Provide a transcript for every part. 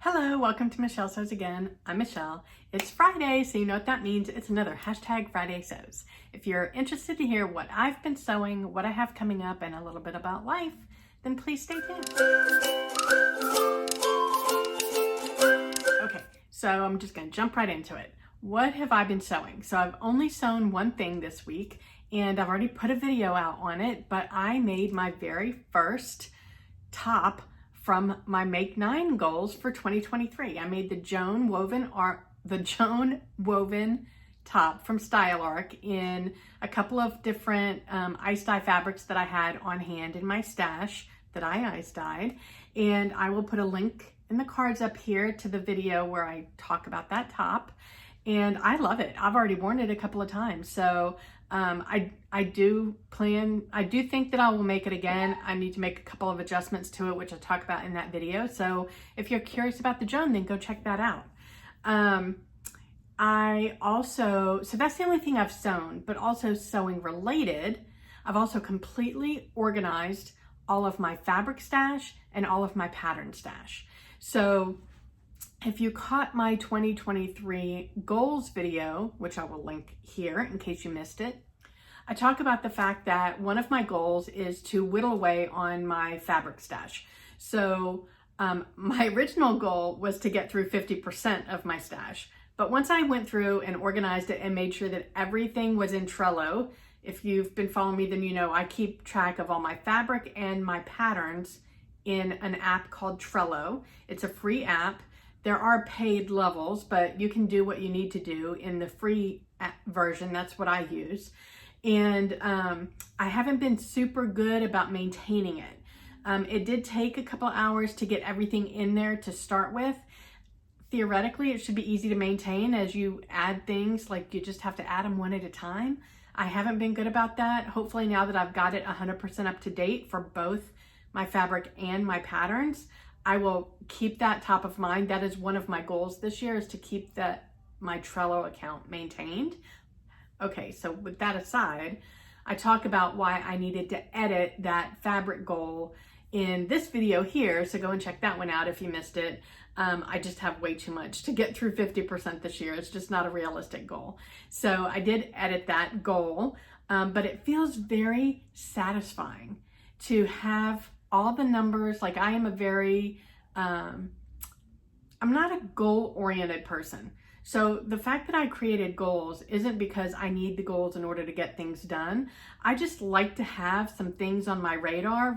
Hello, welcome to Michelle Sews Again. I'm Michelle. It's Friday, so you know what that means. It's another hashtag Friday Sews. If you're interested to hear what I've been sewing, what I have coming up, and a little bit about life, then please stay tuned. Okay, so I'm just gonna jump right into it. What have I been sewing? So I've only sewn one thing this week, and I've already put a video out on it, but I made my very first top from my Make 9 goals for 2023. I made the Joan woven top from Style Arc in a couple of different ice dye fabrics that I had on hand in my stash that I ice dyed. And I will put a link in the cards up here to the video where I talk about that top. And I love it. I've already worn it a couple of times. So I do think that I will make it again. I need to make a couple of adjustments to it, which I talk about in that video. So if you're curious about the Joan, then go check that out. So that's the only thing I've sewn, but also sewing related, I've also completely organized all of my fabric stash and all of my pattern stash. So if you caught my 2023 goals video, which I will link here in case you missed it, I talk about the fact that one of my goals is to whittle away on my fabric stash. So my original goal was to get through 50% of my stash. But once I went through and organized it and made sure that everything was in Trello, if you've been following me, then you know I keep track of all my fabric and my patterns in an app called Trello. It's a free app. There are paid levels, but you can do what you need to do in the free version. That's what I use. And I haven't been super good about maintaining it. It did take a couple hours to get everything in there to start with. Theoretically, it should be easy to maintain as you add things, like you just have to add them one at a time. I haven't been good about that. Hopefully now that I've got it 100% up to date for both my fabric and my patterns, I will keep that top of mind. That is one of my goals this year, is to keep my Trello account maintained. Okay, so with that aside, I talk about why I needed to edit that fabric goal in this video here, so go and check that one out if you missed it. I just have way too much to get through 50% this year. It's just not a realistic goal. So I did edit that goal, but it feels very satisfying to have all the numbers. Like, I am I'm not a goal-oriented person. So the fact that I created goals isn't because I need the goals in order to get things done. I just like to have some things on my radar,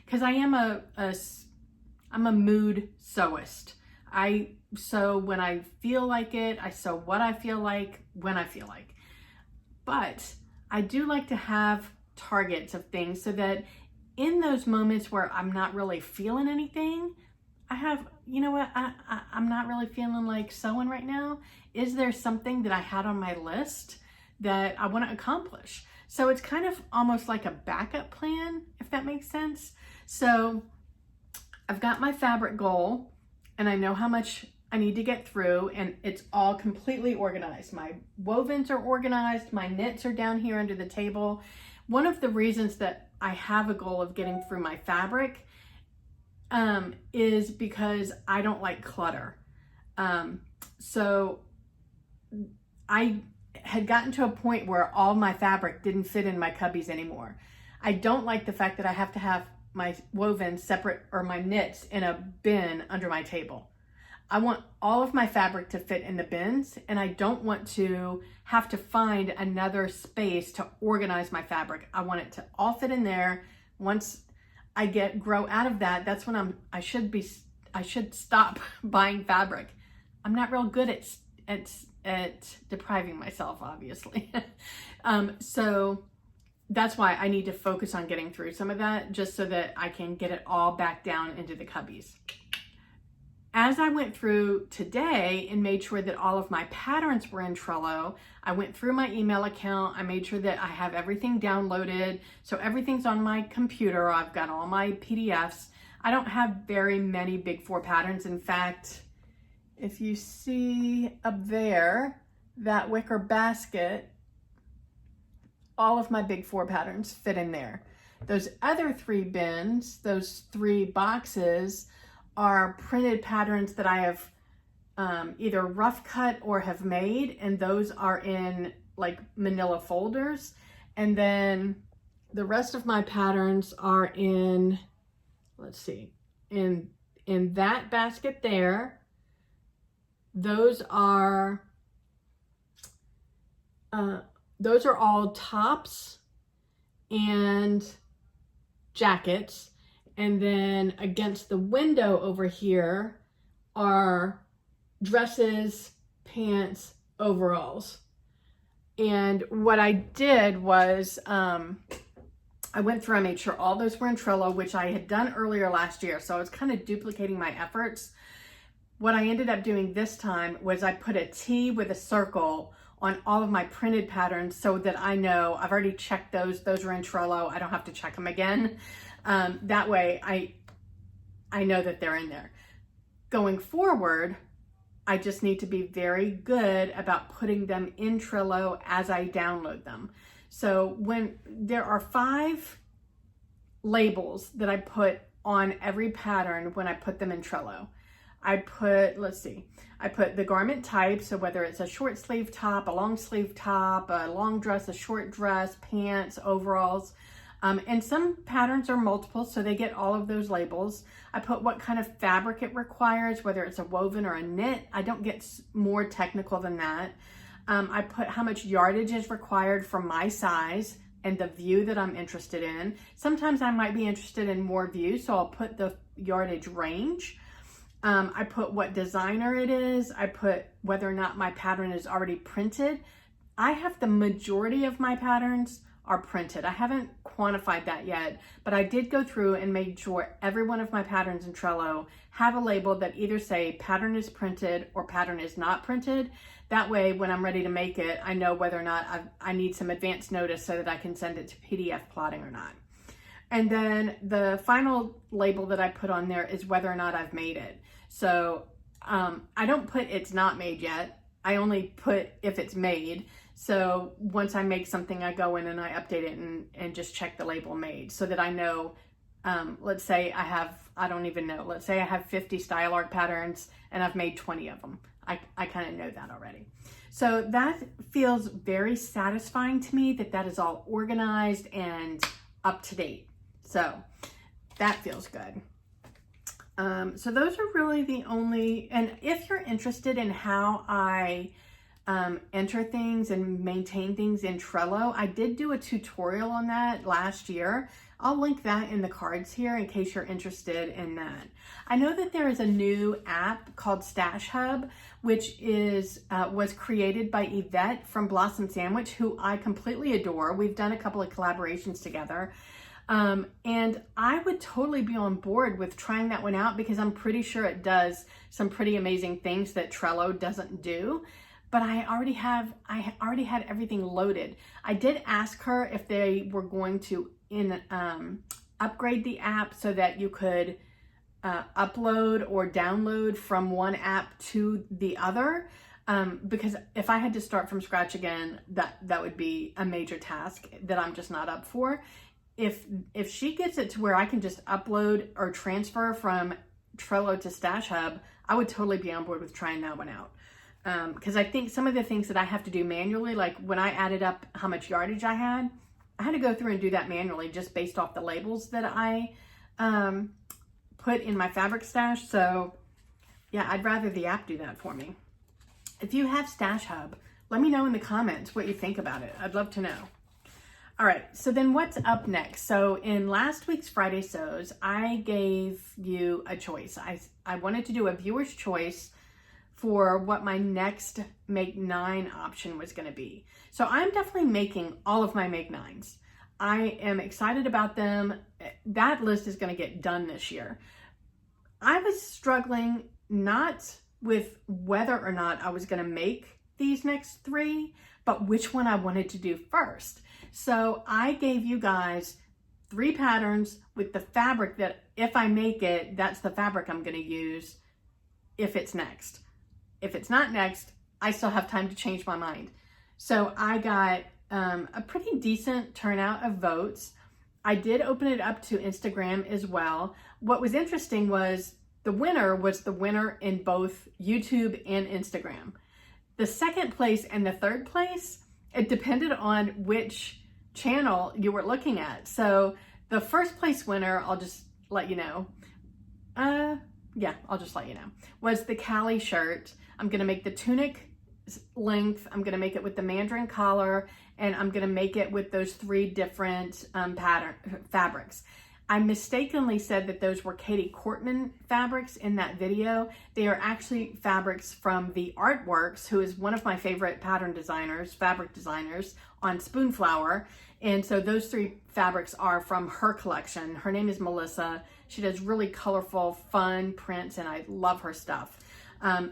because I am I'm a mood sewist. I sew when I feel like it. I sew what I feel like when I feel like. But I do like to have targets of things so that in those moments where I'm not really feeling anything, I have, you know what, I'm not really feeling like sewing right now. Is there something that I had on my list that I want to accomplish? So it's kind of almost like a backup plan, if that makes sense. So I've got my fabric goal and I know how much I need to get through, and it's all completely organized. My wovens are organized. My knits are down here under the table. One of the reasons that I have a goal of getting through my fabric is because I don't like clutter. So I had gotten to a point where all my fabric didn't fit in my cubbies anymore. I don't like the fact that I have to have my wovens separate, or my knits in a bin under my table. I want all of my fabric to fit in the bins, and I don't want to have to find another space to organize my fabric. I want it to all fit in there. Once I grow out of that, that's when I should stop buying fabric. I'm not real good at depriving myself, obviously. So that's why I need to focus on getting through some of that, just so that I can get it all back down into the cubbies. As I went through today and made sure that all of my patterns were in Trello, I went through my email account. I made sure that I have everything downloaded. So everything's on my computer. I've got all my PDFs. I don't have very many Big Four patterns. In fact, if you see up there, that wicker basket, all of my Big Four patterns fit in there. Those other 3 bins, those 3 boxes, are printed patterns that I have either rough cut or have made, and those are in like manila folders. And then the rest of my patterns are in, let's see, in that basket there. Those are all tops and jackets. And then against the window over here are dresses, pants, overalls. And what I did was I went through, I made sure all those were in Trello, which I had done earlier last year. So I was kind of duplicating my efforts. What I ended up doing this time was I put a T with a circle on all of my printed patterns so that I know I've already checked those. Those are in Trello. I don't have to check them again. That way I know that they're in there. Going forward, I just need to be very good about putting them in Trello as I download them. So when there are 5 labels that I put on every pattern when I put them in Trello. I put, let's see, I put the garment type, so whether it's a short sleeve top, a long sleeve top, a long dress, a short dress, pants, overalls, and some patterns are multiple, so they get all of those labels. I put what kind of fabric it requires, whether it's a woven or a knit. I don't get more technical than that. I put how much yardage is required for my size and the view that I'm interested in. Sometimes I might be interested in more views, so I'll put the yardage range. I put what designer it is. I put whether or not my pattern is already printed. I have the majority of my patterns are printed. I haven't quantified that yet, but I did go through and made sure every one of my patterns in Trello have a label that either say pattern is printed or pattern is not printed. That way, when I'm ready to make it, I know whether or not I need some advance notice so that I can send it to PDF plotting or not. And then the final label that I put on there is whether or not I've made it. So I don't put it's not made yet. I only put if it's made. So once I make something, I go in and I update it and just check the label made so that I know, let's say I have, I don't even know, let's say I have 50 style art patterns and I've made 20 of them. I kind of know that already. So that feels very satisfying to me that is all organized and up to date. So that feels good. So those are really the only, and if you're interested in how I enter things and maintain things in Trello, I did do a tutorial on that last year. I'll link that in the cards here in case you're interested in that. I know that there is a new app called Stash Hub, which is was created by Yvette from Blossom Sandwich, who I completely adore. We've done a couple of collaborations together. And I would totally be on board with trying that one out because I'm pretty sure it does some pretty amazing things that Trello doesn't do. But I already had everything loaded. I did ask her if they were going to upgrade the app so that you could upload or download from one app to the other. Because if I had to start from scratch again, that would be a major task that I'm just not up for. If she gets it to where I can just upload or transfer from Trello to Stash Hub, I would totally be on board with trying that one out. Because I think some of the things that I have to do manually, like when I added up how much yardage I had to go through and do that manually just based off the labels that I put in my fabric stash. So yeah, I'd rather the app do that for me. If you have Stash Hub, let me know in the comments what you think about it. I'd love to know. All right, so then what's up next? So in last week's Friday Sews, I gave you a choice. I wanted to do a viewer's choice for what my next Make 9 option was going to be. So I'm definitely making all of my Make 9s. I am excited about them. That list is going to get done this year. I was struggling not with whether or not I was going to make these next 3, but which one I wanted to do first. So I gave you guys 3 patterns with the fabric that if I make it, that's the fabric I'm going to use if it's next. If it's not next, I still have time to change my mind. So I got a pretty decent turnout of votes. I did open it up to Instagram as well. What was interesting was the winner was the winner in both YouTube and Instagram. The second place and the third place, it depended on which channel you were looking at. So the first place winner, I'll just let you know, I'll just let you know, was the Callie shirt. I'm gonna make the tunic length, I'm gonna make it with the mandarin collar, and I'm gonna make it with those 3 different fabrics. I mistakenly said that those were Katie Cortman fabrics in that video. They are actually fabrics from the Artworks, who is one of my favorite pattern designers, fabric designers on Spoonflower. And so those 3 fabrics are from her collection. Her name is Melissa. She does really colorful, fun prints, and I love her stuff.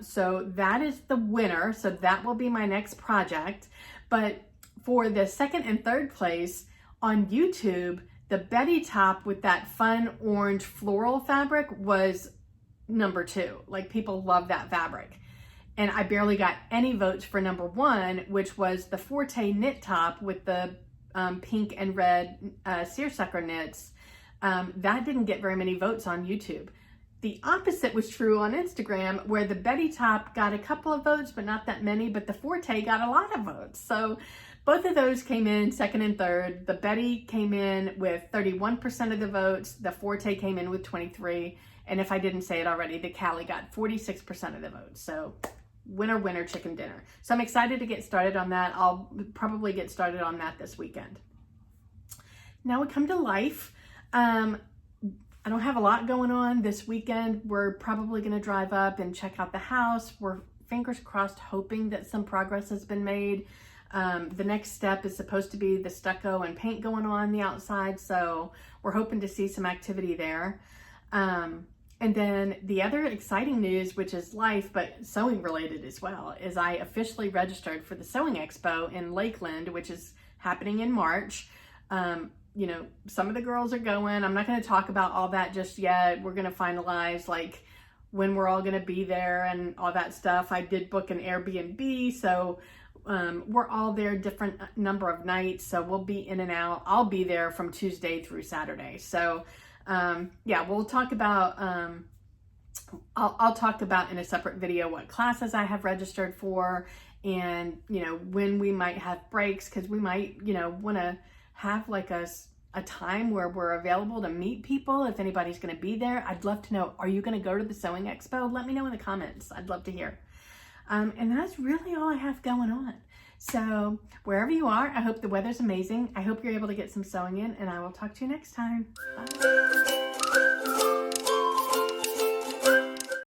So that is the winner. So that will be my next project. But for the second and third place on YouTube, the Betty top with that fun orange floral fabric was number 2. Like, people love that fabric. And I barely got any votes for number 1, which was the Forte knit top with the pink and red seersucker knits. That didn't get very many votes on YouTube. The opposite was true on Instagram, where the Betty top got a couple of votes, but not that many, but the Forte got a lot of votes. So both of those came in second and third. The Betty came in with 31% of the votes. The Forte came in with 23. And if I didn't say it already, the Callie got 46% of the votes. So winner, winner, chicken dinner. So I'm excited to get started on that. I'll probably get started on that this weekend. Now we come to life. I don't have a lot going on this weekend. We're probably going to drive up and check out the house. We're fingers crossed hoping that some progress has been made. The next step is supposed to be the stucco and paint going on the outside. So we're hoping to see some activity there. And then the other exciting news, which is life, but sewing related as well, is I officially registered for the Sewing Expo in Lakeland, which is happening in March. You know, some of the girls are going. I'm not going to talk about all that just yet. We're going to finalize like when we're all going to be there and all that stuff. I did book an Airbnb, so we're all there different number of nights. So we'll be in and out. I'll be there from Tuesday through Saturday. So yeah, we'll talk about, I'll talk about in a separate video what classes I have registered for, and, you know, when we might have breaks, because we might, you know, want to have like a time where we're available to meet people. If anybody's going to be there, I'd love to know, are you going to go to the Sewing Expo? Let me know in the comments. I'd love to hear. And that's really all I have going on. So wherever you are, I hope the weather's amazing. I hope you're able to get some sewing in, and I will talk to you next time. Bye.